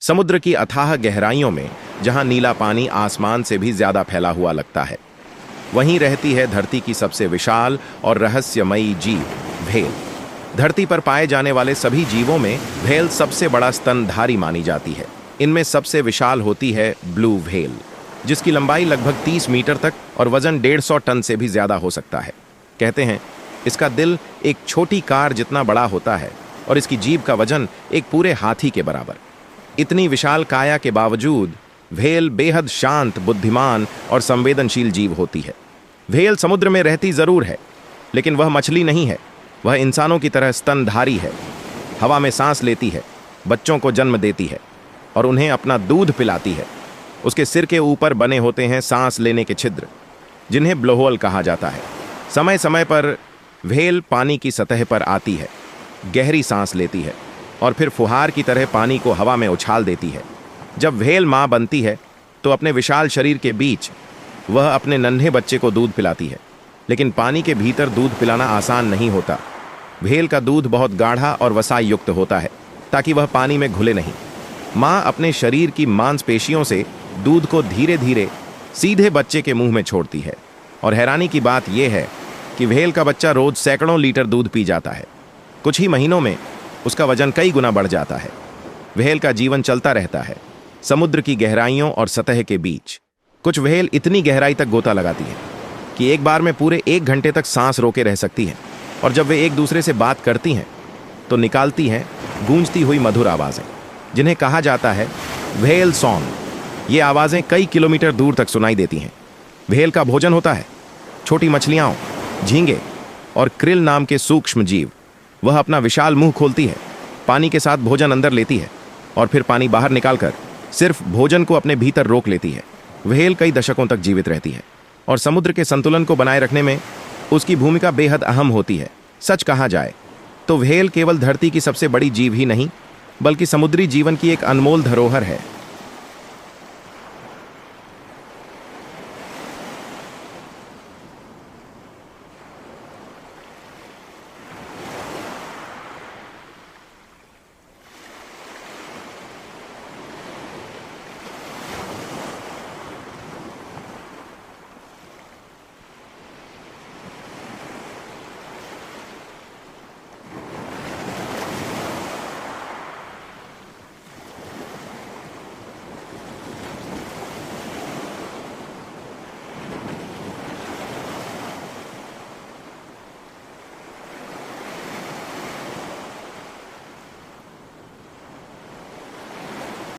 समुद्र की अथाह गहराइयों में जहां नीला पानी आसमान से भी ज्यादा फैला हुआ लगता है, वहीं रहती है धरती की सबसे विशाल और रहस्यमयी जीव व्हेल। धरती पर पाए जाने वाले सभी जीवों में व्हेल सबसे बड़ा स्तनधारी मानी जाती है। इनमें सबसे विशाल होती है ब्लू व्हेल, जिसकी लंबाई लगभग 30 मीटर तक और वजन 150 टन से भी ज्यादा हो सकता है। कहते हैं इसका दिल एक छोटी कार जितना बड़ा होता है और इसकी जीभ का वजन एक पूरे हाथी के बराबर। इतनी विशाल काया के बावजूद व्हेल बेहद शांत, बुद्धिमान और संवेदनशील जीव होती है। व्हेल समुद्र में रहती जरूर है, लेकिन वह मछली नहीं है। वह इंसानों की तरह स्तनधारी है। हवा में सांस लेती है, बच्चों को जन्म देती है और उन्हें अपना दूध पिलाती है। उसके सिर के ऊपर बने होते हैं सांस लेने के छिद्र, जिन्हें ब्लोहोल कहा जाता है। समय समय पर व्हेल पानी की सतह पर आती है, गहरी सांस लेती है और फिर फुहार की तरह पानी को हवा में उछाल देती है। जब व्हेल मां बनती है तो अपने विशाल शरीर के बीच वह अपने नन्हे बच्चे को दूध पिलाती है, लेकिन पानी के भीतर दूध पिलाना आसान नहीं होता। व्हेल का दूध बहुत गाढ़ा और वसा युक्त होता है ताकि वह पानी में घुले नहीं। मां अपने शरीर की मांसपेशियों से दूध को धीरे धीरे सीधे बच्चे के मुंह में छोड़ती है। और हैरानी की बात यह है कि व्हेल का बच्चा रोज सैकड़ों लीटर दूध पी जाता है। कुछ ही महीनों में उसका वजन कई गुना बढ़ जाता है। व्हेल का जीवन चलता रहता है समुद्र की गहराइयों और सतह के बीच। कुछ व्हेल इतनी गहराई तक गोता लगाती है कि एक बार में पूरे 1 घंटे तक सांस रोके रह सकती हैं। और जब वे एक दूसरे से बात करती हैं तो निकालती हैं गूंजती हुई मधुर आवाज़ें, जिन्हें कहा जाता है व्हेल सॉन्ग। ये आवाज़ें कई किलोमीटर दूर तक सुनाई देती हैं। व्हेल का भोजन होता है छोटी मछलियाँ, झींगे और क्रिल नाम के सूक्ष्म जीव। वह अपना विशाल मुंह खोलती है, पानी के साथ भोजन अंदर लेती है और फिर पानी बाहर निकालकर सिर्फ भोजन को अपने भीतर रोक लेती है। व्हेल कई दशकों तक जीवित रहती है और समुद्र के संतुलन को बनाए रखने में उसकी भूमिका बेहद अहम होती है। सच कहा जाए तो व्हेल केवल धरती की सबसे बड़ी जीव ही नहीं, बल्कि समुद्री जीवन की एक अनमोल धरोहर है।